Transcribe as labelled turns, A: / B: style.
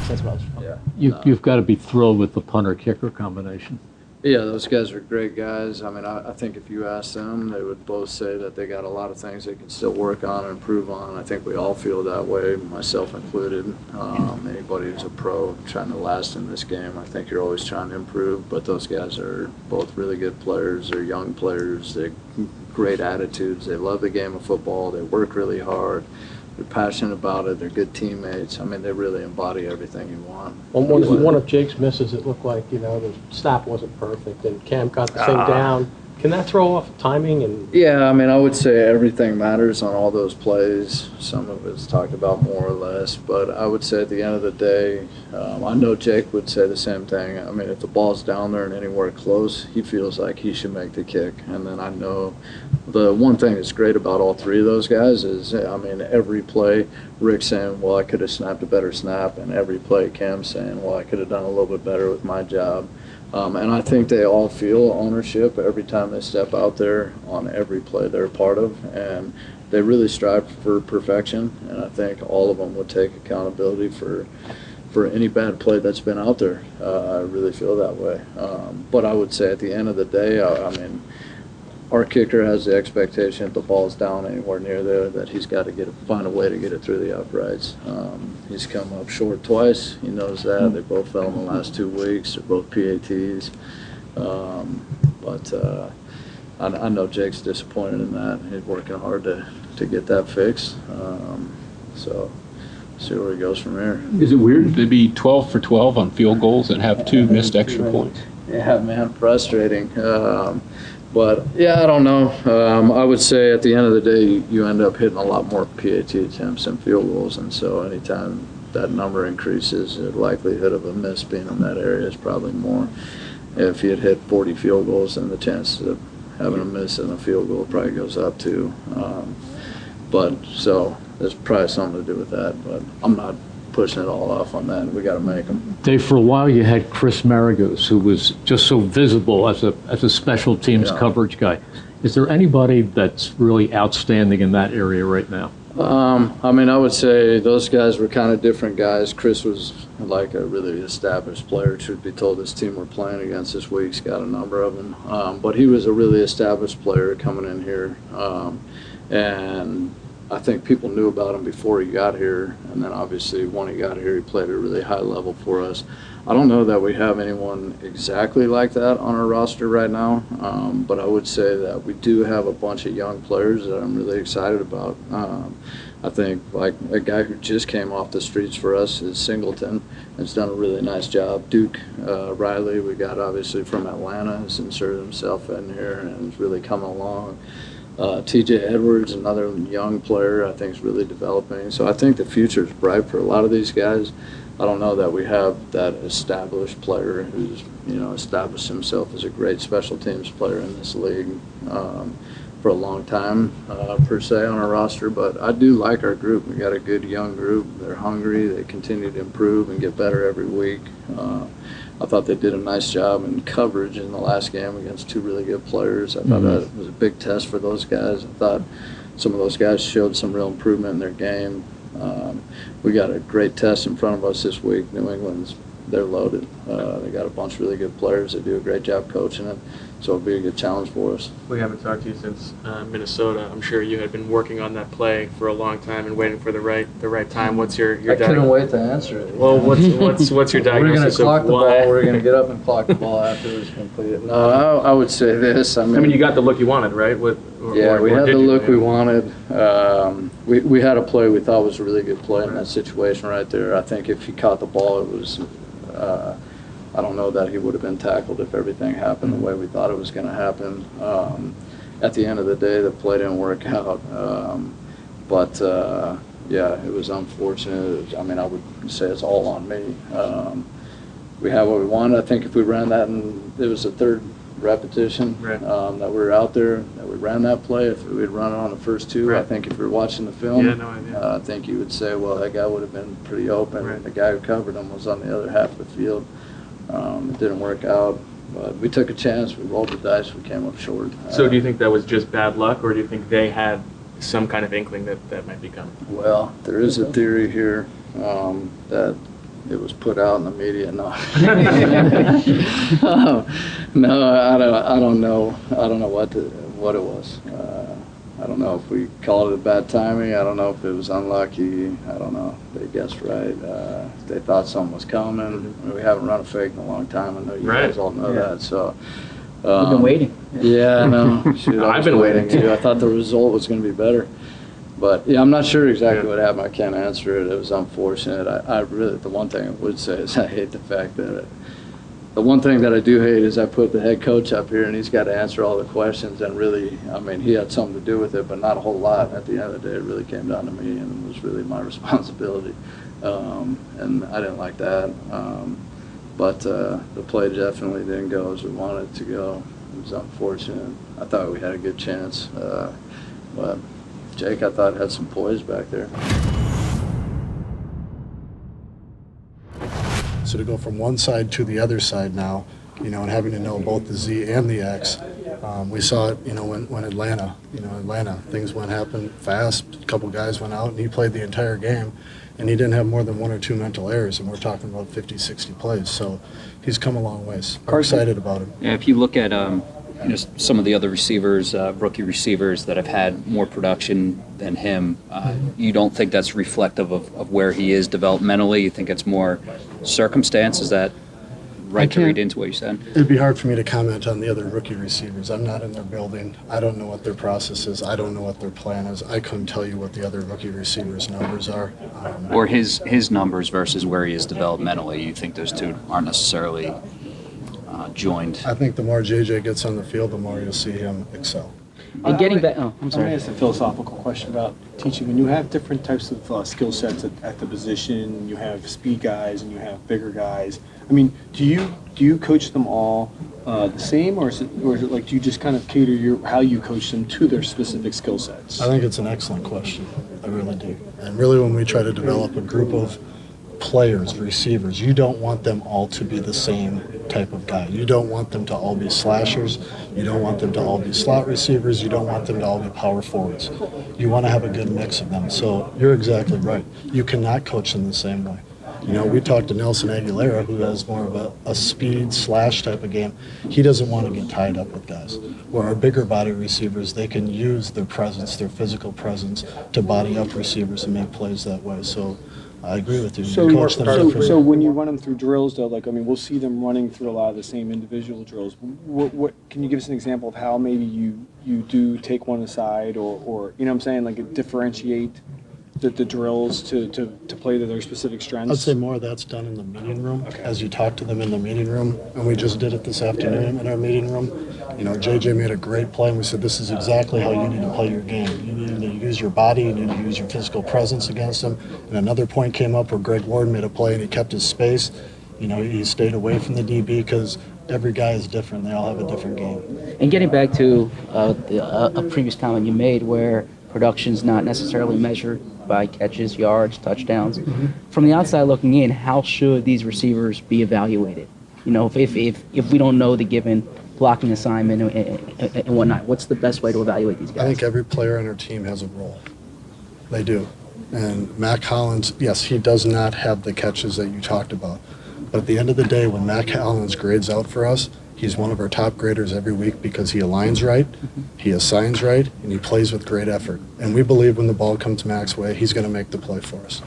A: That's what I was.
B: Yeah.
C: You've got to be thrilled with the punter-kicker combination.
B: Yeah, those guys are great guys. I mean, I think if you ask them, they would both say that they got a lot of things they can still work on and improve on. I think we all feel that way, myself included. Anybody who's a pro trying to last in this game, I think you're always trying to improve. But those guys are both really good players. They're young players. They're great attitudes. They love the game of football. They work really hard. They're passionate about it. They're good teammates. I mean, they really embody everything you want.
A: One of Jake's misses, it looked like, the snap wasn't perfect, and Cam got the thing down. Can that throw off timing? And
B: yeah, I mean, I would say everything matters on all those plays. Some of it's talked about more or less, but I would say at the end of the day, I know Jake would say the same thing. I mean, if the ball's down there and anywhere close, he feels like he should make the kick. And then I know the one thing that's great about all three of those guys is, I mean, every play, Rick's saying, well, I could have snapped a better snap, and every play, Cam's saying, well, I could have done a little bit better with my job. And I think they all feel ownership every time they step out there on every play they're a part of, and they really strive for perfection. And I think all of them would take accountability for any bad play that's been out there. I really feel that way. But I would say at the end of the day, I mean, our kicker has the expectation if the ball's down anywhere near there that he's got to find a way to get it through the uprights. He's come up short twice. He knows that. They both fell in the last 2 weeks. They're both PATs. But I know Jake's disappointed in that. He's working hard to get that fixed. So see where he goes from here.
D: Is it weird to be 12 for 12 on field goals and have 2 missed extra points?
B: Yeah, man, frustrating. But, yeah, I don't know. I would say at the end of the day, you end up hitting a lot more PAT attempts than field goals. And so anytime that number increases, the likelihood of a miss being in that area is probably more. If you had hit 40 field goals, then the chance of having a miss in a field goal probably goes up too. So there's probably something to do with that. But I'm not pushing it all off on that. We got to make them.
C: Dave, for a while you had Chris Maragos, who was just so visible as a special teams coverage guy. Is there anybody that's really outstanding in that area right now?
B: I mean, I would say those guys were kind of different guys. Chris was like a really established player. Truth be told, this team we're playing against this week's got a number of them. But he was a really established player coming in here. And I think people knew about him before he got here, and then obviously when he got here, he played at a really high level for us. I don't know that we have anyone exactly like that on our roster right now, but I would say that we do have a bunch of young players that I'm really excited about. I think like a guy who just came off the streets for us is Singleton. Has done a really nice job. Duke Riley, we got obviously from Atlanta, has inserted himself in here and is really coming along. TJ Edwards, another young player, I think is really developing. So I think the future is bright for a lot of these guys. I don't know that we have that established player who's, established himself as a great special teams player in this league for a long time, per se, on our roster. But I do like our group. We got a good young group. They're hungry. They continue to improve and get better every week. I thought they did a nice job in coverage in the last game against 2 really good players. I thought that was a big test for those guys. I thought some of those guys showed some real improvement in their game. We got a great test in front of us this week. New England's, they're loaded. They got a bunch of really good players that do a great job coaching it. So it'll be a good challenge for us.
E: We haven't talked to you since Minnesota. I'm sure you had been working on that play for a long time and waiting for the right time. What's your
B: I couldn't wait to answer it.
E: Well, what's your diagnosis
B: We're going to clock the
E: why?
B: ball. We're going to get up and clock the ball after it was completed. No, I would say this.
E: I mean, you got the look you wanted, right?
B: We had the look we wanted. We had a play we thought was a really good play in that situation right there. I think if he caught the ball, it was. I don't know that he would have been tackled if everything happened the way we thought it was going to happen. At the end of the day, the play didn't work out. It was unfortunate. I would say it's all on me. We had what we wanted. I think if we ran that, and it was the 3rd repetition that we were out there, that we ran that play. If we had run it on the first 2, I think if you were watching the film, I think you would say, well, that guy would have been pretty open. The guy who covered him was on the other half of the field. It didn't work out, but we took a chance. We rolled the dice. We came up short.
E: So do you think that was just bad luck, or do you think they had some kind of inkling that might be coming?
B: Well, there is a theory here that it was put out in the media. No, no, I don't know. I don't know what it was. I don't know if we called it bad timing. I don't know if it was unlucky. I don't know. They guessed right. They thought something was coming. We haven't run a fake in a long time. I know you guys all know that. So
F: We've been waiting.
B: Yeah, no. Shoot,
E: I've been waiting
B: too. I thought the result was going to be better. But yeah, I'm not sure exactly what happened. I can't answer it. It was unfortunate. I really, the one thing I would say is I hate the fact that the one thing that I do hate is I put the head coach up here and he's got to answer all the questions, and really, I mean, he had something to do with it, but not a whole lot. At the end of the day, it really came down to me, and it was really my responsibility. And I didn't like that. But the play definitely didn't go as we wanted it to go. It was unfortunate. I thought we had a good chance. But Jake, I thought, had some poise back there.
G: So to go from one side to the other side now, and having to know both the Z and the X, we saw it, when Atlanta, things happened fast. A couple guys went out, and he played the entire game, and he didn't have more than 1 or 2 mental errors, and we're talking about 50, 60 plays. So he's come a long ways. We're excited about him.
F: Yeah, if you look at some of the other receivers, rookie receivers that have had more production than him, you don't think that's reflective of where he is developmentally? You think it's more circumstance? Is that right to read into what you said?
G: It'd be hard for me to comment on the other rookie receivers. I'm not in their building. I don't know what their process is. I don't know what their plan is. I couldn't tell you what the other rookie receivers' numbers are.
F: Or his numbers versus where he is developmentally. You think those two aren't necessarily joined?
G: I think the more JJ gets on the field, the more you'll see him excel.
F: And getting back, I'm
H: I'm going
F: sorry.
H: to ask a philosophical question about teaching. When you have different types of skill sets at the position, you have speed guys and you have bigger guys. I mean, do you coach them all the same, or is it like, do you just kind of cater how you coach them to their specific skill sets?
G: I think it's an excellent question. I really do. And really, when we try to develop a group of players, receivers, you don't want them all to be the same type of guy. You don't want them to all be slashers. You don't want them to all be slot receivers. You don't want them to all be power forwards. You want to have a good mix of them. So you're exactly right. You cannot coach them the same way. We talked to Nelson Aguilera, who has more of a speed slash type of game. He doesn't want to get tied up with guys. Where our bigger body receivers, they can use their presence, their physical presence, to body up receivers and make plays that way. So I agree with you.
H: So,
G: You coach them differently.
H: so when you run them through drills, though, we'll see them running through a lot of the same individual drills. What can you give us an example of how maybe you do take one aside, or you know what I'm saying, like differentiate the drills to play to their specific strengths?
G: I'd say more of that's done in the meeting room, as you talk to them in the meeting room, and we just did it this afternoon in our meeting room. JJ made a great play, and we said, this is exactly how you need to play your game. You need to use your body, you need to use your physical presence against them. And another point came up where Greg Ward made a play, and he kept his space. He stayed away from the DB because every guy is different. They all have a different game.
F: And getting back to a previous comment you made where production's not necessarily measured by catches, yards, touchdowns. From the outside looking in, how should these receivers be evaluated? If we don't know the given blocking assignment and whatnot, what's the best way to evaluate these guys?
G: I think every player on our team has a role. They do. And Mack Hollins, yes, he does not have the catches that you talked about. But at the end of the day, when Mack Hollins grades out for us, he's one of our top graders every week because he aligns right, he assigns right, and he plays with great effort. And we believe when the ball comes Mack's way, he's going to make the play for us.